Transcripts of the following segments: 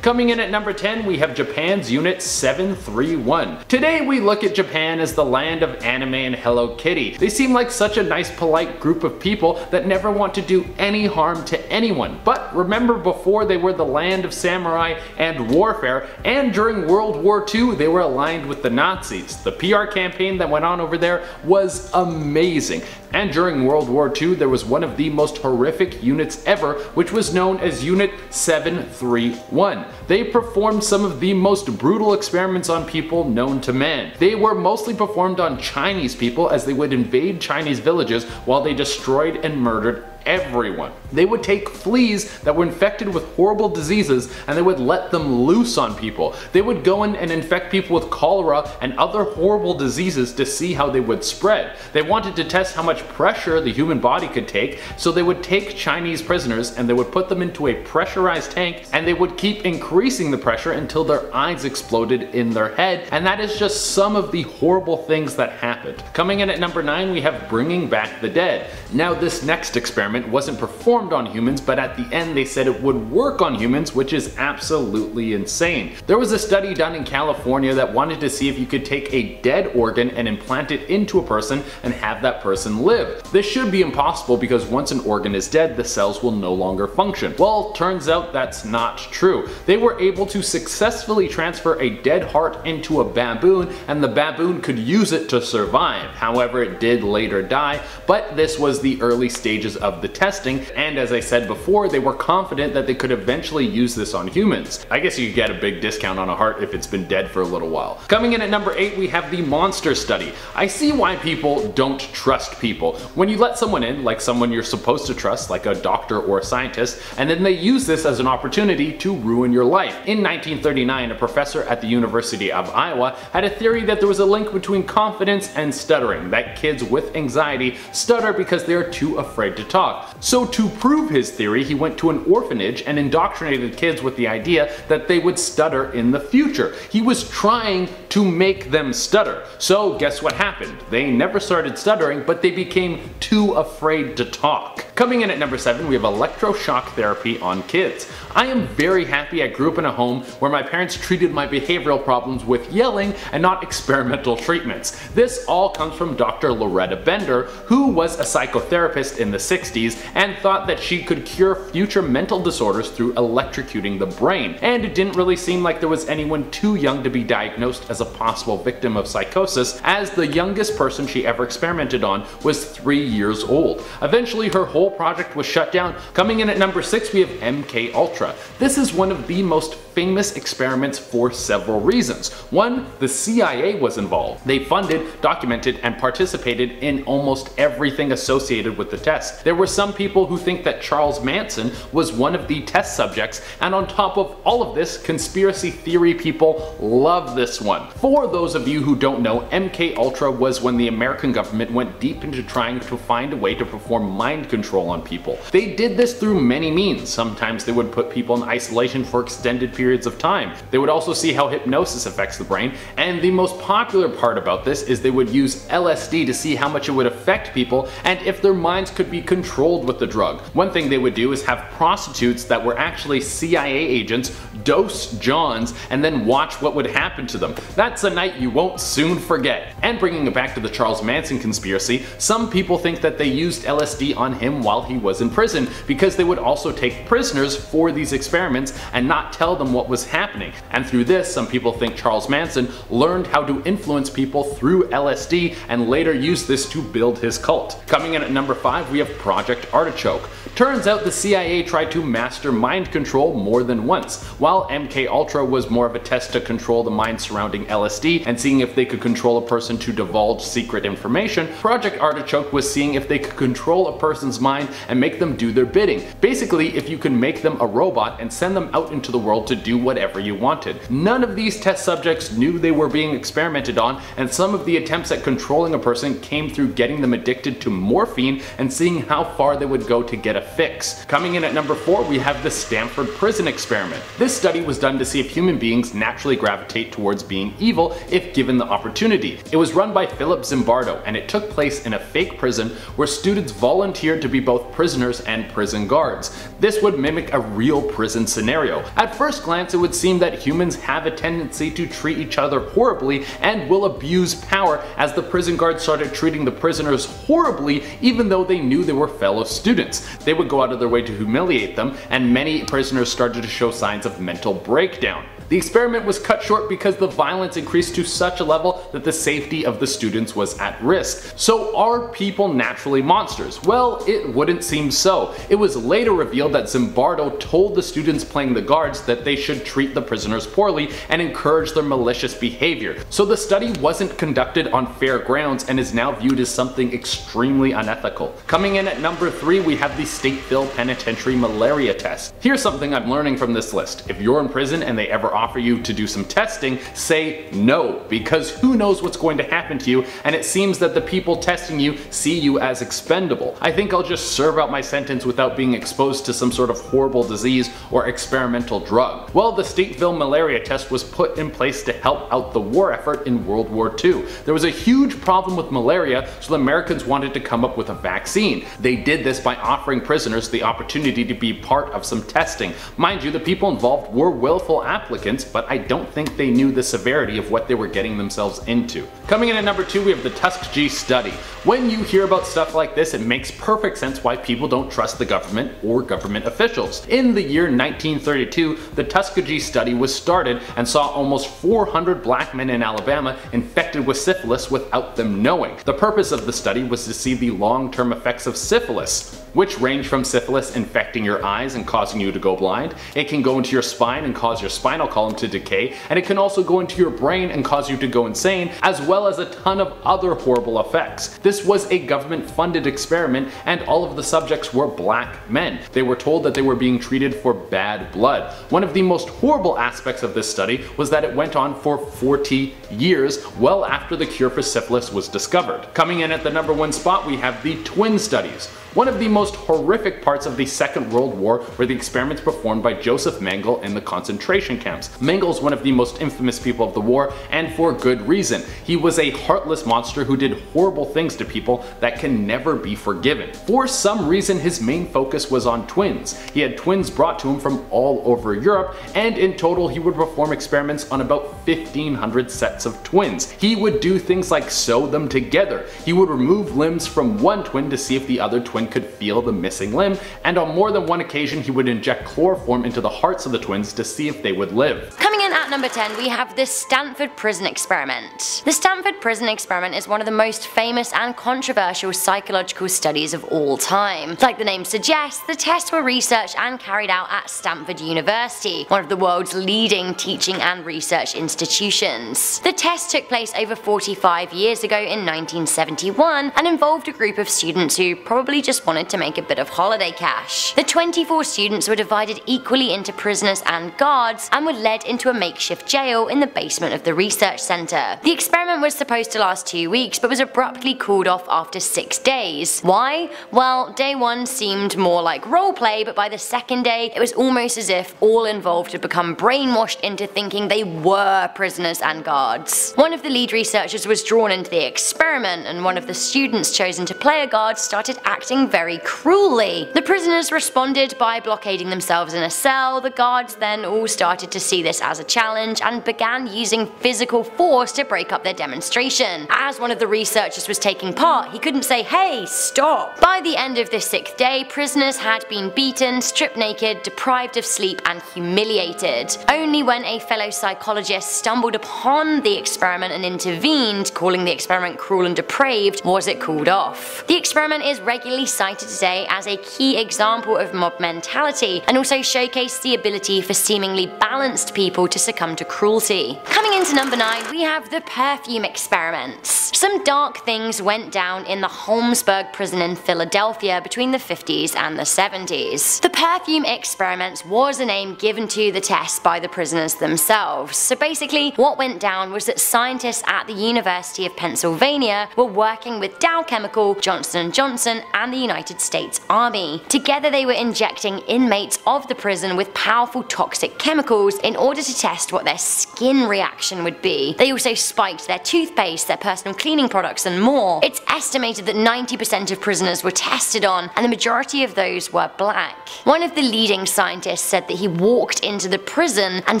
Coming in at number 10, we have Japan's Unit 731. Today we look at Japan as the land of anime and Hello Kitty. They seem like such a nice, polite group of people that never want to do any harm to anyone. But remember, before they were the land of samurai and warfare, and during World War II they were aligned with the Nazis. The PR campaign that went on over there was amazing. And during World War II, there was one of the most horrific units ever, which was known as Unit 731. They performed some of the most brutal experiments on people known to man. They were mostly performed on Chinese people, as they would invade Chinese villages while they destroyed and murdered everyone. They would take fleas that were infected with horrible diseases and they would let them loose on people. They would go in and infect people with cholera and other horrible diseases to see how they would spread. They wanted to test how much pressure the human body could take, so they would take Chinese prisoners and they would put them into a pressurized tank and they would keep increasing the pressure until their eyes exploded in their head. And that is just some of the horrible things that happened. Coming in at number 9, we have Bringing Back the Dead. Now, this next experiment wasn't performed on humans, but at the end they said it would work on humans, which is absolutely insane. There was a study done in California that wanted to see if you could take a dead organ and implant it into a person and have that person live. This should be impossible because once an organ is dead, the cells will no longer function. Well, turns out that's not true. They were able to successfully transfer a dead heart into a baboon, and the baboon could use it to survive. However, it did later die, but this was the early stages of the testing, and as I said before, they were confident that they could eventually use this on humans. I guess you could get a big discount on a heart if it's been dead for a little while. Coming in at number 8, we have the monster study. I see why people don't trust people. When you let someone in, like someone you're supposed to trust, like a doctor or a scientist, and then they use this as an opportunity to ruin your life. In 1939, a professor at the University of Iowa had a theory that there was a link between confidence and stuttering, that kids with anxiety stutter because they are too afraid to talk. So to prove his theory, he went to an orphanage and indoctrinated kids with the idea that they would stutter in the future. He was trying to make them stutter. So guess what happened? They never started stuttering, but they became too afraid to talk. Coming in at number 7, we have electroshock therapy on kids. I am very happy I grew up in a home where my parents treated my behavioral problems with yelling and not experimental treatments. This all comes from Dr. Loretta Bender, who was a psychotherapist in the 60s and thought that she could cure future mental disorders through electrocuting the brain. And it didn't really seem like there was anyone too young to be diagnosed as a possible victim of psychosis, as the youngest person she ever experimented on was 3 years old. Eventually her whole project was shut down. Coming in at number 6, we have MK Ultra. This is one of the most famous experiments for several reasons. One, the CIA was involved. They funded, documented, and participated in almost everything associated with the test. There were some people who think that Charles Manson was one of the test subjects, and on top of all of this, conspiracy theory people love this one. For those of you who don't know, MK Ultra was when the American government went deep into trying to find a way to perform mind control on people. They did this through many means. Sometimes they would put people in isolation for extended periods of time. They would also see how hypnosis affects the brain, and the most popular part about this is they would use LSD to see how much it would affect people and if their minds could be controlled with the drug. One thing they would do is have prostitutes that were actually CIA agents dose Johns and then watch what would happen to them. That's a night you won't soon forget. And bringing it back to the Charles Manson conspiracy, some people think that they used LSD on him while he was in prison because they would also take prisoners for these experiments and not tell them what was happening. And through this, some people think Charles Manson learned how to influence people through LSD and later used this to build his cult. Coming in at number 5, we have Project Artichoke. Turns out the CIA tried to master mind control more than once. While MK Ultra was more of a test to control the mind surrounding LSD and seeing if they could control a person to divulge secret information, Project Artichoke was seeing if they could control a person's mind and make them do their bidding. Basically, if you can make them a robot and send them out into the world to do whatever you wanted. None of these test subjects knew they were being experimented on, and some of the attempts at controlling a person came through getting them addicted to morphine and seeing how far they would go to get a fix. Coming in at number 4, we have the Stanford Prison Experiment. This study was done to see if human beings naturally gravitate towards being evil if given the opportunity. It was run by Philip Zimbardo, and it took place in a fake prison where students volunteered to be both prisoners and prison guards. This would mimic a real real prison scenario. At first glance, it would seem that humans have a tendency to treat each other horribly and will abuse power, as the prison guards started treating the prisoners horribly even though they knew they were fellow students. They would go out of their way to humiliate them, and many prisoners started to show signs of mental breakdown. The experiment was cut short because the violence increased to such a level that the safety of the students was at risk. So are people naturally monsters? Well, it wouldn't seem so. It was later revealed that Zimbardo told the students playing the guards that they should treat the prisoners poorly and encourage their malicious behavior. So the study wasn't conducted on fair grounds and is now viewed as something extremely unethical. Coming in at number 3, we have the Stateville Penitentiary Malaria Test. Here's something I'm learning from this list. If you're in prison and they ever offer you to do some testing, say no, because who knows what's going to happen to you, and it seems that the people testing you see you as expendable. I think I'll just serve out my sentence without being exposed to some sort of horrible disease or experimental drug. Well, the Stateville Malaria Test was put in place to help out the war effort in World War II. There was a huge problem with malaria, so the Americans wanted to come up with a vaccine. They did this by offering prisoners the opportunity to be part of some testing. Mind you, the people involved were willful applicants, but I don't think they knew the severity of what they were getting themselves into. Coming in at number 2, we have the Tuskegee study. When you hear about stuff like this, it makes perfect sense why people don't trust the government or government officials. In the year 1932, the Tuskegee study was started and saw almost 400 black men in Alabama infected with syphilis without them knowing. The purpose of the study was to see the long-term effects of syphilis, which range from syphilis infecting your eyes and causing you to go blind. It can go into your spine and cause your spinal column to decay, and it can also go into your brain and cause you to go insane, as well as a ton of other horrible effects. This was a government-funded experiment, and all of the subjects were black men. They were told that they were being treated for bad blood. One of the most horrible aspects of this study was that it went on for 40 years, well after the cure for syphilis was discovered. Coming in at the number 1 spot, we have the twin studies. One of the most horrific parts of the Second World War were the experiments performed by Joseph Mengele in the concentration camps. Mengele is one of the most infamous people of the war, and for good reason. He was a heartless monster who did horrible things to people that can never be forgiven. For some reason, his main focus was on twins. He had twins brought to him from all over Europe, and in total he would perform experiments on about 1,500 sets of twins. He would do things like sew them together. He would remove limbs from one twin to see if the other twin could feel the missing limb, and on more than one occasion he would inject chloroform into the hearts of the twins to see if they would live. Coming in at number 10, we have the Stanford Prison Experiment. The Stanford Prison Experiment is one of the most famous and controversial psychological studies of all time. Like the name suggests, the tests were researched and carried out at Stanford University, one of the world's leading teaching and research institutions. The test took place over 45 years ago in 1971 and involved a group of students who probably just wanted to make a bit of holiday cash. The 24 students were divided equally into prisoners and guards and were led into a makeshift jail in the basement of the research center. The experiment was supposed to last 2 weeks but was abruptly called off after 6 days. Why? Well, day 1 seemed more like roleplay, but by the second day it was almost as if all involved had become brainwashed into thinking they were prisoners and guards. One of the lead researchers was drawn into the experiment, and one of the students chosen to play a guard started acting very cruelly. The prisoners responded by blockading themselves in a cell. The guards then all started to see this as a challenge and began using physical force to break up their demonstration. As one of the researchers was taking part, he couldn't say, "Hey, stop!" By the end of the 6th day, prisoners had been beaten, stripped naked, deprived of sleep, and humiliated. Only when a fellow psychologist stumbled upon the experiment and intervened, calling the experiment cruel and depraved, was it called off. The experiment is regularly cited today as a key example of mob mentality, and also showcased the ability for seemingly balanced people to succumb to cruelty. Coming into number 9, we have the perfume experiments. Some dark things went down in the Holmesburg prison in Philadelphia between the 50s and the 70s. The perfume experiments was a name given to the test by the prisoners themselves. So basically, what went down was that scientists at the University of Pennsylvania were working with Dow Chemical, Johnson & Johnson, and the United States Army. Together they were injecting inmates of the prison with powerful toxic chemicals in order to test test what their skin reaction would be. They also spiked their toothpaste, their personal cleaning products, and more. It's estimated that 90% of prisoners were tested on, and the majority of those were black. One of the leading scientists said that he walked into the prison and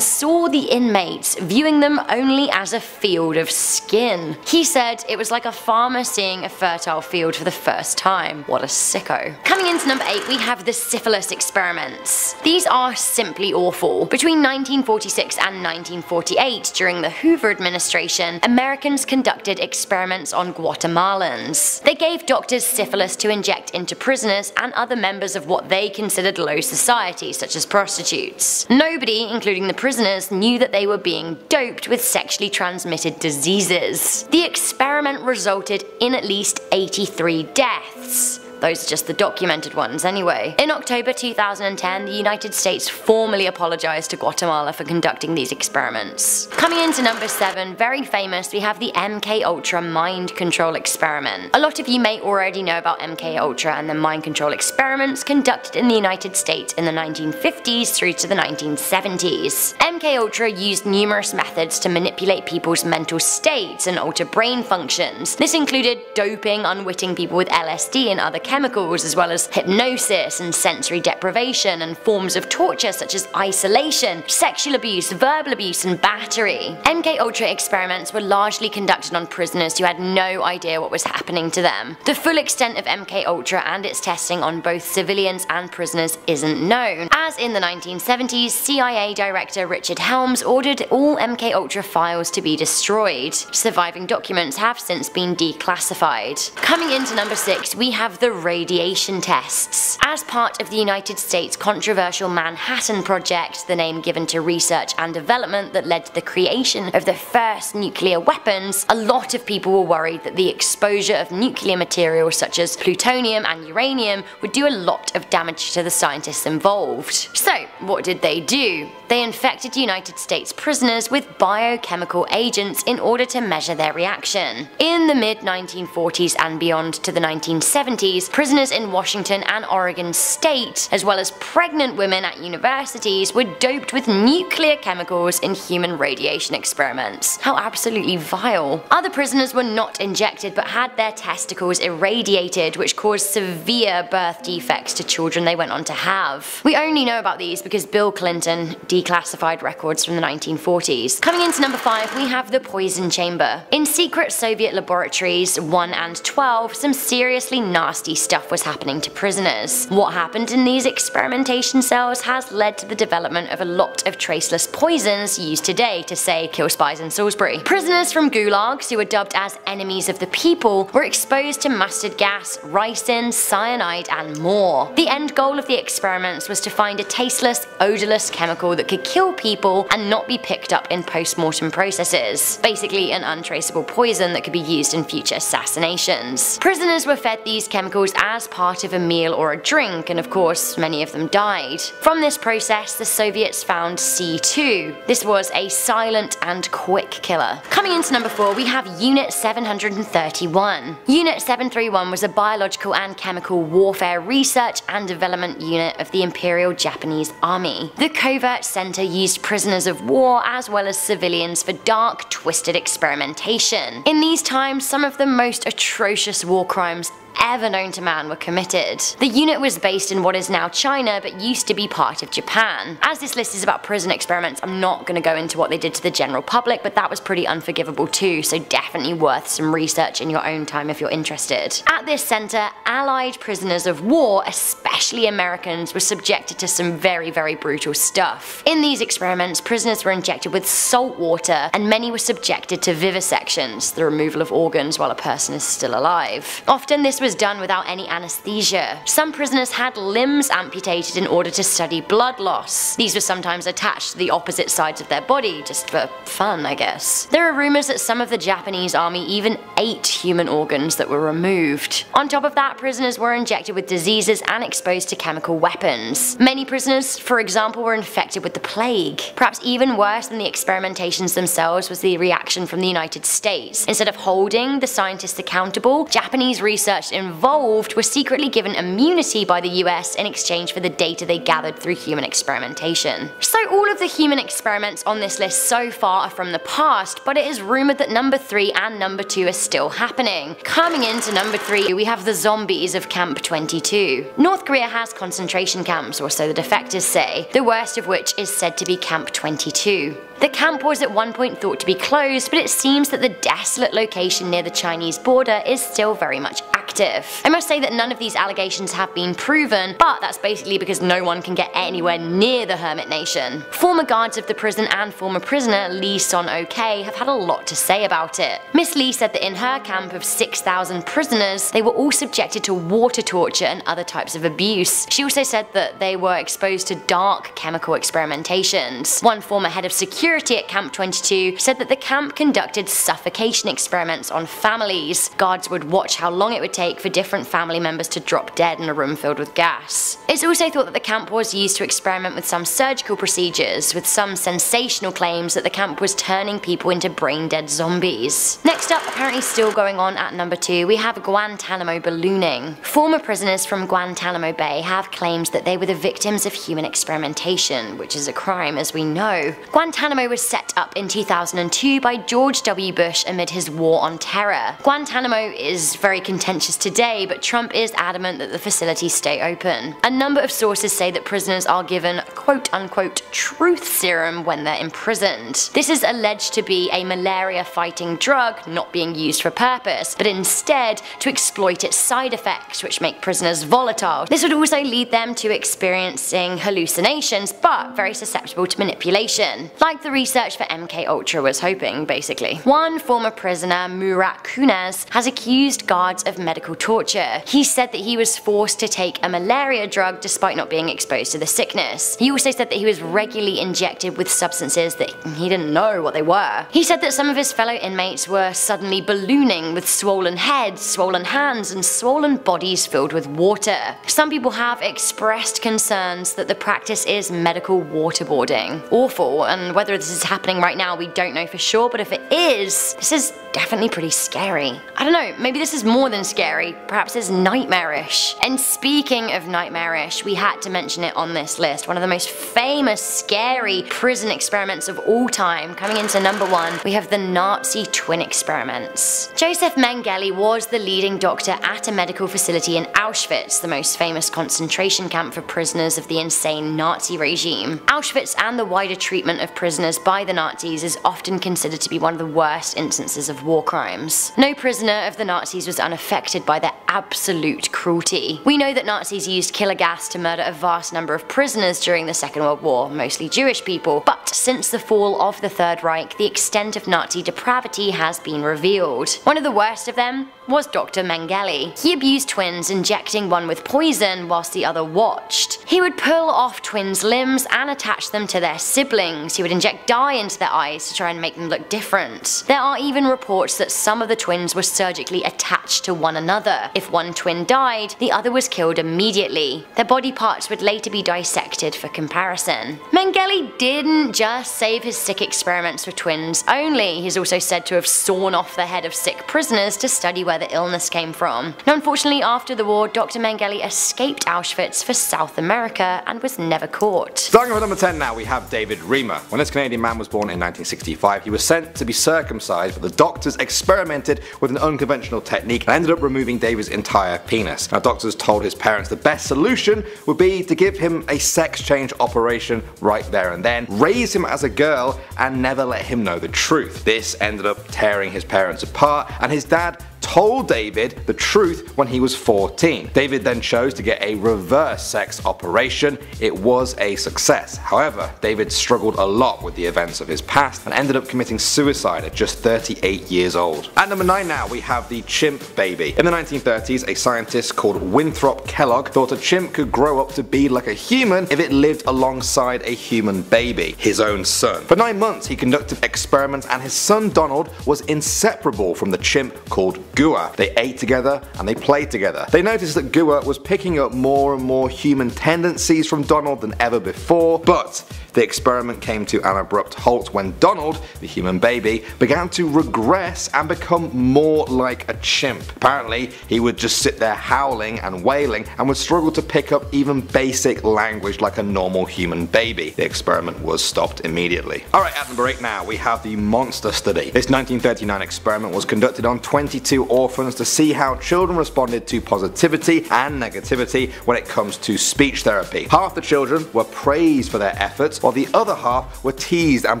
saw the inmates, viewing them only as a field of skin. He said it was like a farmer seeing a fertile field for the first time. What a sicko. Coming into number 8, we have the syphilis experiments. These are simply awful. Between 1946 and 1948, during the Hoover administration, Americans conducted experiments on Guatemalans. They gave doctors syphilis to inject into prisoners and other members of what they considered low society, such as prostitutes. Nobody, including the prisoners, knew that they were being doped with sexually transmitted diseases. The experiment resulted in at least 83 deaths. Those are just the documented ones anyway. In October 2010, the United States formally apologized to Guatemala for conducting these experiments. Coming into number 7, very famous, we have the MKUltra mind control experiment. A lot of you may already know about MKUltra and the mind control experiments conducted in the United States in the 1950s through to the 1970s. MKUltra used numerous methods to manipulate people's mental states and alter brain functions. This included doping unwitting people with LSD and other chemicals, as well as hypnosis and sensory deprivation and forms of torture such as isolation, sexual abuse, verbal abuse, and battery. MKUltra experiments were largely conducted on prisoners who had no idea what was happening to them. The full extent of MKUltra and its testing on both civilians and prisoners isn't known, as in the 1970s, CIA Director Richard Helms ordered all MKUltra files to be destroyed. Surviving documents have since been declassified. Coming into number 6, we have the radiation tests. As part of the United States' controversial Manhattan Project, the name given to research and development that led to the creation of the first nuclear weapons, a lot of people were worried that the exposure of nuclear materials such as plutonium and uranium would do a lot of damage to the scientists involved. So, what did they do? They infected United States prisoners with biochemical agents in order to measure their reaction. In the mid-1940s and beyond to the 1970s, prisoners in Washington and Oregon State, as well as pregnant women at universities, were doped with nuclear chemicals in human radiation experiments. How absolutely vile. Other prisoners were not injected but had their testicles irradiated, which caused severe birth defects to children they went on to have. We only know about these because Bill Clinton declassified records from the 1940s. Coming into number 5, we have the poison chamber. In secret Soviet laboratories 1 and 12, some seriously nasty stuff was happening to prisoners. What happened in these experimentation cells has led to the development of a lot of traceless poisons used today to, say, kill spies in Salisbury. Prisoners from gulags, who were dubbed as enemies of the people, were exposed to mustard gas, ricin, cyanide, and more. The end goal of the experiments was to find a tasteless, odorless chemical that could kill people and not be picked up in post-mortem processes. Basically an untraceable poison that could be used in future assassinations. Prisoners were fed these chemicals as part of a meal or a drink, and of course many of them died. From this process, the Soviets found C2. This was a silent and quick killer. Coming into number 4, we have Unit 731. Unit 731 was a biological and chemical warfare research and development unit of the Imperial Japanese Army. The covert center used prisoners of war as well as civilians for dark, twisted experimentation. In these times, some of the most atrocious war crimes ever known to man were committed. The unit was based in what is now China but used to be part of Japan. As this list is about prison experiments, I'm not going to go into what they did to the general public, but that was pretty unforgivable too, so definitely worth some research in your own time if you're interested. At this center, Allied prisoners of war, especially Americans, were subjected to some very, very brutal stuff. In these experiments, prisoners were injected with salt water, and many were subjected to vivisections, the removal of organs while a person is still alive. Often this was done without any anesthesia. Some prisoners had limbs amputated in order to study blood loss. These were sometimes attached to the opposite sides of their body, just for fun, I guess. There are rumors that some of the Japanese army even ate human organs that were removed. On top of that, prisoners were injected with diseases and exposed to chemical weapons. Many prisoners, for example, were infected with the plague. Perhaps even worse than the experimentations themselves was the reaction from the United States. Instead of holding the scientists accountable, Japanese researchers research involved were secretly given immunity by the US in exchange for the data they gathered through human experimentation. So all of the human experiments on this list so far are from the past, but it is rumoured that number 3 and number 2 are still happening. Coming into number 3, we have the zombies of Camp 22. North Korea has concentration camps, or so the defectors say, the worst of which is said to be Camp 22. The camp was at one point thought to be closed, but it seems that the desolate location near the Chinese border is still very much active. I must say that none of these allegations have been proven, but that's basically because no one can get anywhere near the Hermit Nation. Former guards of the prison and former prisoner Lee Son-ok have had a lot to say about it. Miss Lee said that in her camp of 6,000 prisoners, they were all subjected to water torture and other types of abuse. She also said that they were exposed to dark chemical experimentations. One former head of security at Camp 22 said that the camp conducted suffocation experiments on families. Guards would watch how long it would take for different family members to drop dead in a room filled with gas. It's also thought that the camp was used to experiment with some surgical procedures, with some sensational claims that the camp was turning people into brain-dead zombies. Next up, apparently still going on at number 2, we have Guantanamo ballooning. Former prisoners from Guantanamo Bay have claimed that they were the victims of human experimentation, which is a crime as we know. Guantanamo was set up in 2002 by George W. Bush amid his war on terror. Guantanamo is very contentious today, but Trump is adamant that the facilities stay open. A number of sources say that prisoners are given quote-unquote truth serum when they're imprisoned. This is alleged to be a malaria-fighting drug not being used for purpose, but instead to exploit its side effects, which make prisoners volatile. This would also lead them to experiencing hallucinations, but very susceptible to manipulation. Like the research for MK Ultra was hoping, basically. One former prisoner, Murat Kunas, has accused guards of medical torture. He said that he was forced to take a malaria drug despite not being exposed to the sickness. He also said that he was regularly injected with substances that he didn't know what they were. He said that some of his fellow inmates were suddenly ballooning with swollen heads, swollen hands, and swollen bodies filled with water. Some people have expressed concerns that the practice is medical waterboarding. Awful, and whether this is happening right now we don't know for sure, but if it is, this is definitely pretty scary. I don't know, maybe this is more than scary, perhaps it's nightmarish. And speaking of nightmarish, we had to mention it on this list. One of the most famous, scary prison experiments of all time. Coming into number 1, we have the Nazi twin experiments. Joseph Mengele was the leading doctor at a medical facility in Auschwitz, the most famous concentration camp for prisoners of the insane Nazi regime. Auschwitz and the wider treatment of prisoners by the Nazis is often considered to be one of the worst instances of war crimes. No prisoner of the Nazis was unaffected by their absolute cruelty. We know that Nazis used killer gas to murder a vast number of prisoners during the Second World War, mostly Jewish people, but since the fall of the Third Reich, the extent of Nazi depravity has been revealed. One of the worst of them was Dr. Mengele. He abused twins, injecting one with poison whilst the other watched. He would pull off twins' limbs and attach them to their siblings. He would inject dye into their eyes to try and make them look different. There are even reports that some of the twins were surgically attached to one another. If one twin died, the other was killed immediately. Their body parts would later be dissected for comparison. Mengele didn't just save his sick experiments with twins only. He's also said to have sawn off the head of sick prisoners to study where the illness came from. Now, unfortunately, after the war, Dr. Mengele escaped Auschwitz for South America and was never caught. Starting with number 10 now, we have David Reimer. When this Canadian man was born in 1965, he was sent to be circumcised, but the doctors experimented with an unconventional technique and ended up removing David's entire penis. Now, doctors told his parents the best solution would be to give him a sex change operation right there and then, raise him as a girl, and never let him know the truth. This ended up tearing his parents apart, and his dad told David the truth when he was 14. David then chose to get a reverse sex operation. It was a success. However, David struggled a lot with the events of his past and ended up committing suicide at just 38 years old. At number 9 now, we have the chimp baby. In the 1930s, a scientist called Winthrop Kellogg thought a chimp could grow up to be like a human if it lived alongside a human baby, his own son. For 9 months, he conducted experiments, and his son Donald was inseparable from the chimp called Goose. Gua. They ate together and they played together. They noticed that Gua was picking up more and more human tendencies from Donald than ever before, but the experiment came to an abrupt halt when Donald, the human baby, began to regress and become more like a chimp. Apparently, he would just sit there howling and wailing and would struggle to pick up even basic language like a normal human baby. The experiment was stopped immediately. Alright, at number 8 now, we have the Monster Study. This 1939 experiment was conducted on 22 orphans to see how children responded to positivity and negativity when it comes to speech therapy. Half the children were praised for their efforts, while the other half were teased and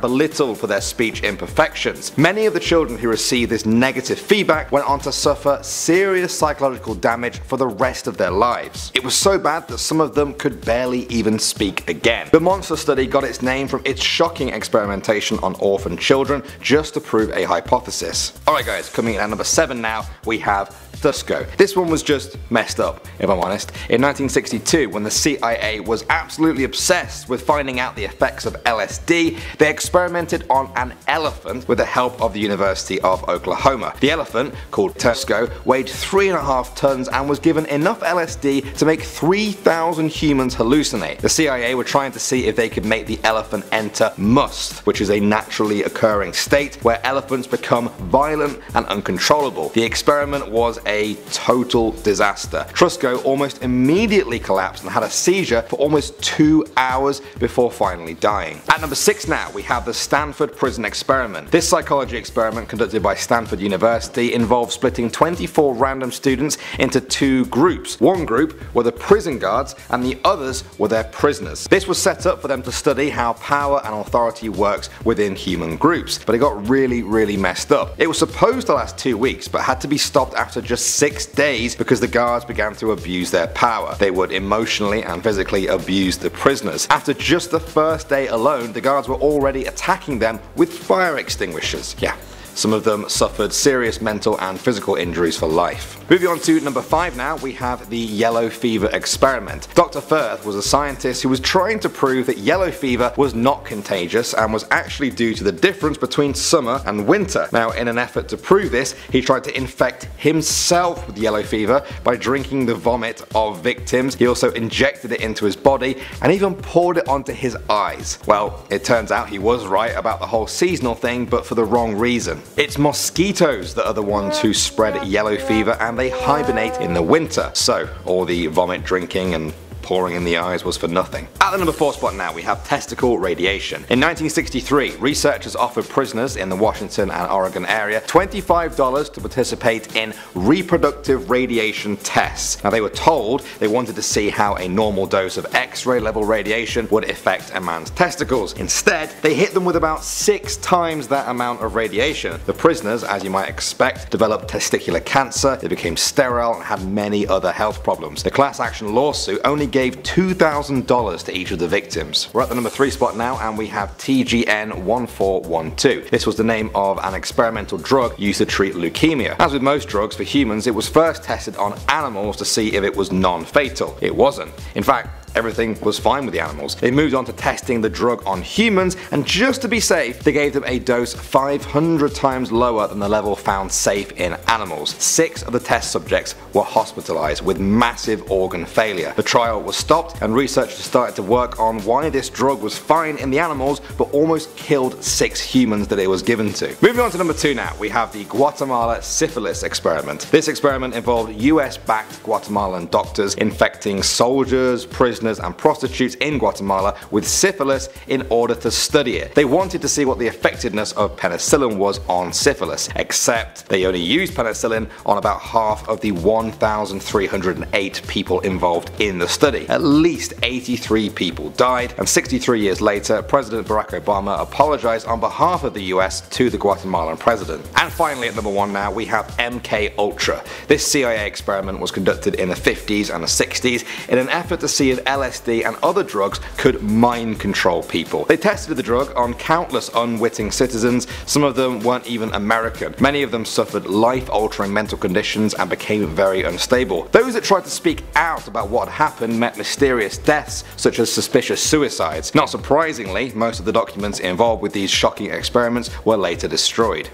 belittled for their speech imperfections. Many of the children who received this negative feedback went on to suffer serious psychological damage for the rest of their lives. It was so bad that some of them could barely even speak again. The Monster Study got its name from its shocking experimentation on orphan children just to prove a hypothesis. Alright guys, coming in at number 7 now, we have Tusko. This one was just messed up, if I'm honest. In 1962, when the CIA was absolutely obsessed with finding out the effects of LSD, they experimented on an elephant with the help of the University of Oklahoma. The elephant, called Tusko, weighed 3.5 tons and was given enough LSD to make 3,000 humans hallucinate. The CIA were trying to see if they could make the elephant enter must, which is a naturally occurring state where elephants become violent and uncontrollable. The experiment was a total disaster. Tusko almost immediately collapsed and had a seizure for almost 2 hours before finally dying. At number 6 now, we have the Stanford Prison Experiment. This psychology experiment conducted by Stanford University involved splitting 24 random students into 2 groups. One group were the prison guards and the others were their prisoners. This was set up for them to study how power and authority works within human groups, but it got really messed up. It was supposed to last 2 weeks, but had to be stopped after just 6 days because the guards began to abuse their power. They would emotionally and physically abuse the prisoners. After just the first day alone, the guards were already attacking them with fire extinguishers. Yeah. Some of them suffered serious mental and physical injuries for life. Moving on to number 5 now, we have the yellow fever experiment. Dr. Firth was a scientist who was trying to prove that yellow fever was not contagious and was actually due to the difference between summer and winter. Now, in an effort to prove this, he tried to infect himself with yellow fever by drinking the vomit of victims. He also injected it into his body and even poured it onto his eyes. Well, it turns out he was right about the whole seasonal thing, but for the wrong reason. It's mosquitoes that are the ones who spread yellow fever, and they hibernate in the winter, so all the vomit drinking and pouring in the eyes was for nothing. At the number 4 spot now, we have testicle radiation. In 1963, researchers offered prisoners in the Washington and Oregon area $25 to participate in reproductive radiation tests. Now, they were told they wanted to see how a normal dose of X-ray level radiation would affect a man's testicles. Instead, they hit them with about 6 times that amount of radiation. The prisoners, as you might expect, developed testicular cancer, they became sterile and had many other health problems. The class action lawsuit only gave $2,000 to each of the victims. We're at the number 3 spot now, and we have TGN-1412. This was the name of an experimental drug used to treat leukemia. As with most drugs for humans, it was first tested on animals to see if it was non-fatal. It wasn't. In fact, everything was fine with the animals. They moved on to testing the drug on humans, and just to be safe, they gave them a dose 500 times lower than the level found safe in animals. 6 of the test subjects were hospitalized with massive organ failure. The trial was stopped, and researchers started to work on why this drug was fine in the animals but almost killed 6 humans that it was given to. Moving on to number 2 now, we have the Guatemala syphilis experiment. This experiment involved US-backed Guatemalan doctors infecting soldiers, prisoners, and prostitutes in Guatemala with syphilis in order to study it. They wanted to see what the effectiveness of penicillin was on syphilis, except they only used penicillin on about half of the 1,308 people involved in the study. At least 83 people died, and 63 years later, President Barack Obama apologized on behalf of the US to the Guatemalan president. And finally, at number 1 now, we have MK Ultra. This CIA experiment was conducted in the 50s and the 60s in an effort to see if LSD and other drugs could mind control people. They tested the drug on countless unwitting citizens. Some of them weren't even American. Many of them suffered life-altering mental conditions and became very unstable. Those that tried to speak out about what had happened met mysterious deaths, such as suspicious suicides. Not surprisingly, most of the documents involved with these shocking experiments were later destroyed.